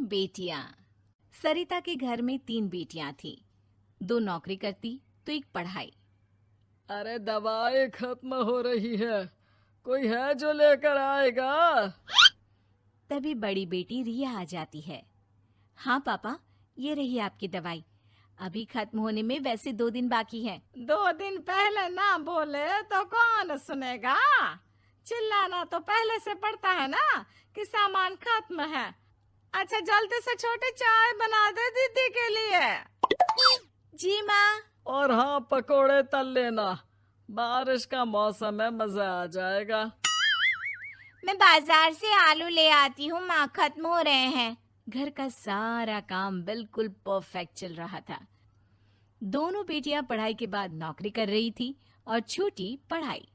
बेटियां। सरिता के घर में 3 बेटियां थी। 2 नौकरी करती तो एक पढ़ाई। अरे दवाई खत्म हो रही है, कोई है जो लेकर आएगा? तभी बड़ी बेटी रिया आ जाती है। हाँ पापा, ये रही आपकी दवाई। अभी खत्म होने में वैसे 2 दिन बाकी है। 2 दिन पहले ना बोले तो कौन सुनेगा? चिल्लाना तो पहले से पड़ता है ना कि सामान खत्म है। अच्छा जल्दी से छोटी चाय बना दे दीदी के लिए। जी माँ। और हाँ, पकोड़े तल लेना, बारिश का मौसम है, मजा आ जाएगा। मैं बाजार से आलू ले आती हूँ माँ, खत्म हो रहे हैं। घर का सारा काम बिल्कुल परफेक्ट चल रहा था। दोनों बेटियां पढ़ाई के बाद नौकरी कर रही थी और छोटी पढ़ाई,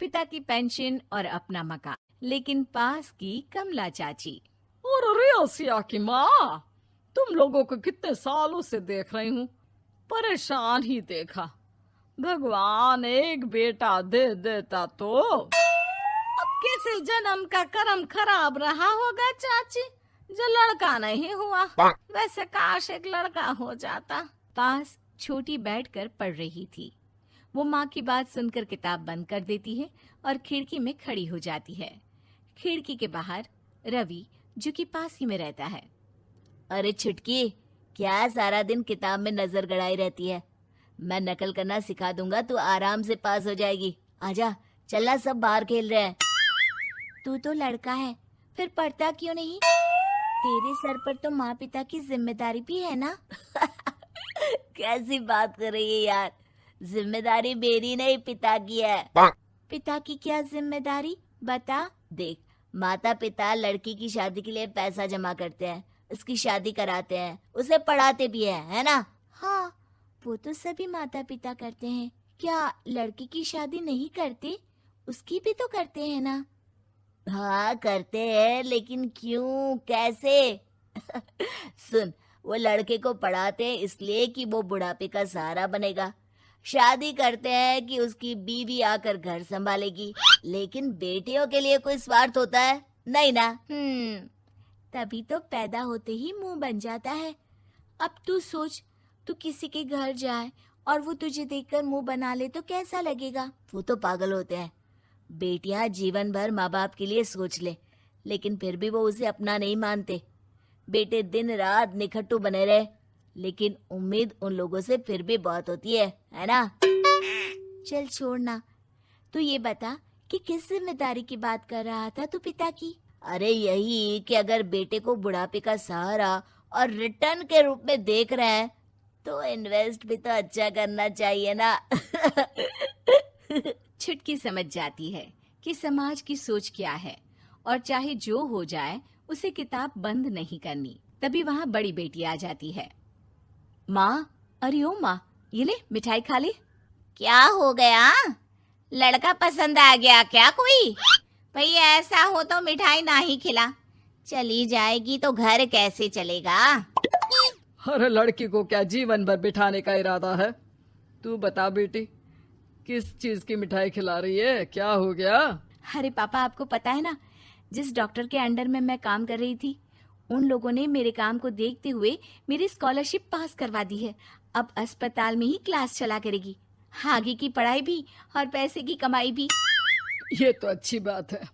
पिता की पेंशन और अपना मकान। लेकिन पास की कमला चाची। और रियासिया की माँ, तुम लोगों को कितने सालों से देख रही हूँ, परेशान ही देखा। भगवान एक बेटा दे देता तो। अब किसी जन्म का कर्म खराब रहा होगा चाची, जो लड़का नहीं हुआ। वैसे काश एक लड़का हो जाता। पास छोटी बैठकर पढ़ रही थी। वो माँ की बात सुनकर किताब बंद कर देती है और खिड़की में खड़ी हो जाती है। खिड़की के बाहर रवि, जो कि पास ही में रहता है। अरे छुटकी, क्या सारा दिन किताब में नजर गड़ाई रहती है? मैं नकल करना सिखा दूंगा, तू आराम से पास हो जाएगी। आजा, चलना, सब बाहर खेल रहे हैं। तू तो लड़का है, फिर पढ़ता क्यों नहीं? तेरे सर पर तो माँ पिता की जिम्मेदारी भी है ना। कैसी बात कर रही है यार? जिम्मेदारी मेरी नहीं, पिता की है। पिता की क्या जिम्मेदारी, बता। देख, माता पिता लड़की की शादी के लिए पैसा जमा करते हैं, उसकी शादी कराते हैं, उसे पढ़ाते भी है ना? हाँ, वो तो सभी माता पिता करते हैं। क्या लड़की की शादी नहीं करते? उसकी भी तो करते हैं ना। हाँ करते हैं, लेकिन क्यों, कैसे? सुन, वो लड़के को पढ़ाते हैं इसलिए कि वो बुढ़ापे का सहारा बनेगा। शादी करते हैं कि उसकी बीवी आकर घर संभालेगी। लेकिन बेटियों के लिए कोई स्वार्थ होता है? नहीं ना। तभी तो पैदा होते ही मुंह बन जाता है। अब तू सोच, तू किसी के घर जाए और वो तुझे देखकर मुंह बना ले तो कैसा लगेगा? वो तो पागल होते हैं। बेटियां जीवन भर माँ बाप के लिए सोच ले, लेकिन फिर भी वो उसे अपना नहीं मानते। बेटे दिन रात निखट्टू बने रहे, लेकिन उम्मीद उन लोगों से फिर भी बहुत होती है ना? चल छोड़ना, तू ये बता कि किस जिम्मेदारी की बात कर रहा था तू पिता की? अरे यही कि अगर बेटे को बुढ़ापे का सहारा और रिटर्न के रूप में देख रहे हैं तो इन्वेस्ट भी तो अच्छा करना चाहिए ना। छुटकी समझ जाती है कि समाज की सोच क्या है और चाहे जो हो जाए उसे किताब बंद नहीं करनी। तभी वहाँ बड़ी बेटी आ जाती है। माँ, अरे ओ माँ, ये ले मिठाई खा ले। क्या हो गया? लड़का पसंद आ गया क्या कोई? भाई ऐसा हो तो मिठाई ना ही खिला। चली जाएगी तो घर कैसे चलेगा? अरे लड़की को क्या जीवन भर बिठाने का इरादा है? तू बता बेटी, किस चीज की मिठाई खिला रही है? क्या हो गया? अरे पापा, आपको पता है ना, जिस डॉक्टर के अंडर में मैं काम कर रही थी, उन लोगों ने मेरे काम को देखते हुए मेरी स्कॉलरशिप पास करवा दी है। अब अस्पताल में ही क्लास चला करेगी, आगे की पढ़ाई भी और पैसे की कमाई भी। ये तो अच्छी बात है।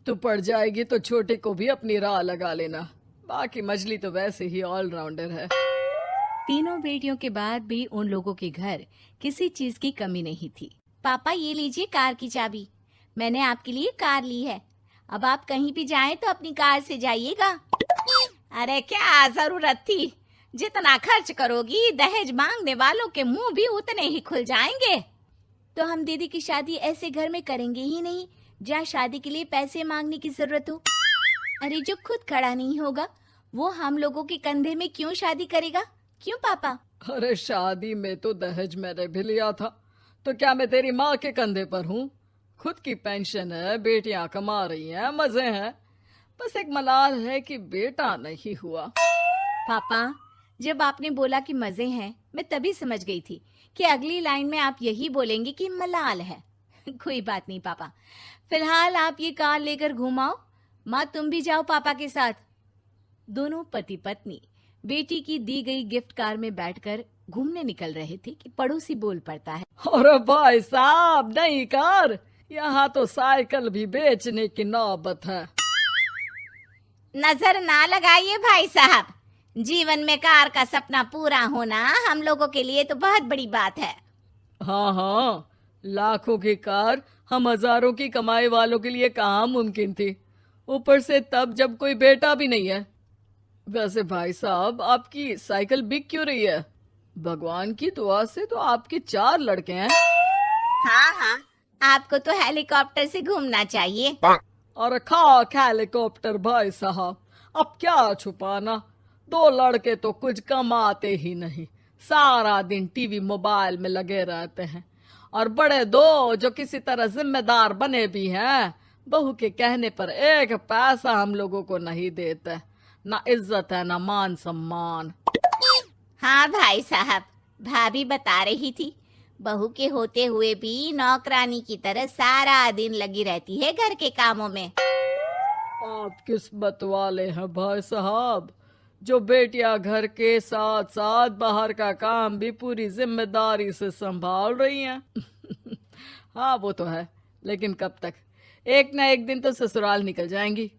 तू पढ़ जाएगी तो छोटे को भी अपनी राह लगा लेना। बाकी मछली तो वैसे ही ऑलराउंडर है। तीनों बेटियों के बाद भी उन लोगों के घर किसी चीज की कमी नहीं थी। पापा ये लीजिए कार की चाबी, मैंने आपके लिए कार ली है। अब आप कहीं भी जाएं तो अपनी कार से जाइएगा। अरे क्या जरूरत थी? जितना खर्च करोगी दहेज मांगने वालों के मुंह भी उतने ही खुल जाएंगे। तो हम दीदी की शादी ऐसे घर में करेंगे ही नहीं जहाँ शादी के लिए पैसे मांगने की जरूरत हो। अरे जो खुद खड़ा नहीं होगा वो हम लोगों के कंधे में क्यों शादी करेगा? क्यों पापा? अरे शादी में तो दहेज मैंने भी लिया था, तो क्या मैं तेरी माँ के कंधे पर हूँ? खुद की पेंशन है, बेटियां कमा रही हैं, मजे हैं। बस एक मलाल है कि बेटा नहीं हुआ। पापा, जब आपने बोला कि मजे हैं, मैं तभी समझ गई थी कि अगली लाइन में आप यही बोलेंगे कि मलाल है। कोई बात नहीं पापा, फिलहाल आप ये कार लेकर घुमाओ। माँ तुम भी जाओ पापा के साथ। दोनों पति पत्नी बेटी की दी गई गिफ्ट कार में बैठकर घूमने निकल रहे थे कि पड़ोसी बोल पड़ता है। अरे भाई साहब, नई कार, यहाँ तो साइकिल भी बेचने की नौबत है। नजर ना लगाइए भाई साहब, जीवन में कार का सपना पूरा होना हम लोगों के लिए तो बहुत बड़ी बात है। हाँ हाँ, लाखों की कार हम हजारों की कमाई वालों के लिए कहाँ मुमकिन थी, ऊपर से तब जब कोई बेटा भी नहीं है। वैसे भाई साहब, आपकी साइकिल बिक क्यों रही है? भगवान की दुआ से तो आपके 4 लड़के हैं। हाँ हाँ, आपको तो हेलीकॉप्टर से घूमना चाहिए। और खाक हेलीकॉप्टर भाई साहब, अब क्या छुपाना, 2 लड़के तो कुछ कमाते ही नहीं, सारा दिन टीवी मोबाइल में लगे रहते हैं। और बड़े 2 जो किसी तरह जिम्मेदार बने भी हैं, बहू के कहने पर 1 पैसा हम लोगों को नहीं देते, ना इज्जत है ना मान सम्मान। हाँ भाई साहब, भाभी बता रही थी, बहू के होते हुए भी नौकरानी की तरह सारा दिन लगी रहती है घर के कामों में। आप किस्मत वाले हैं भाई साहब, जो बेटियां घर के साथ साथ बाहर का काम भी पूरी जिम्मेदारी से संभाल रही हैं। हाँ वो तो है, लेकिन कब तक? एक ना एक दिन तो ससुराल निकल जाएंगी,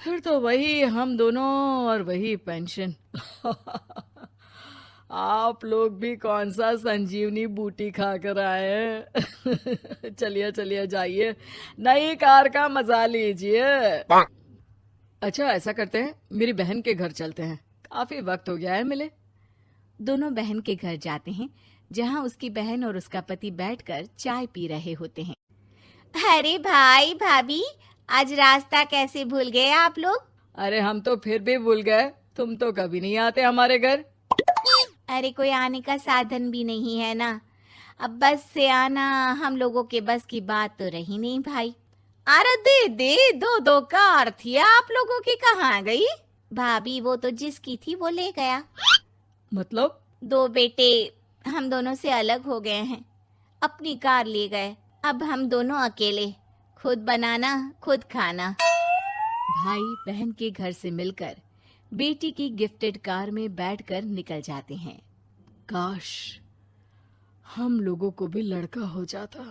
फिर तो वही हम दोनों और वही पेंशन। आप लोग भी कौन सा संजीवनी बूटी खा कर आए हैं। चलिए चलिए जाइए, नई कार का मजा लीजिए। अच्छा ऐसा करते हैं, मेरी बहन के घर चलते हैं, काफी वक्त हो गया है मिले। दोनों बहन के घर जाते हैं, जहाँ उसकी बहन और उसका पति बैठकर चाय पी रहे होते हैं। अरे भाई भाभी, आज रास्ता कैसे भूल गए आप लोग? अरे हम तो फिर भी भूल गए, तुम तो कभी नहीं आते हमारे घर। अरे कोई आने का साधन भी नहीं है ना, अब बस से आना हम लोगों के बस की बात तो रही नहीं भाई। अरे दे 2 कार थी आप लोगों की, कहाँ गई? भाभी वो तो जिसकी थी वो ले गया। मतलब? 2 बेटे हम दोनों से अलग हो गए हैं, अपनी कार ले गए, अब हम दोनों अकेले, खुद बनाना खुद खाना। भाई बहन के घर से मिलकर बेटी की गिफ्टेड कार में बैठकर निकल जाते हैं। काश हम लोगों को भी लड़का हो जाता।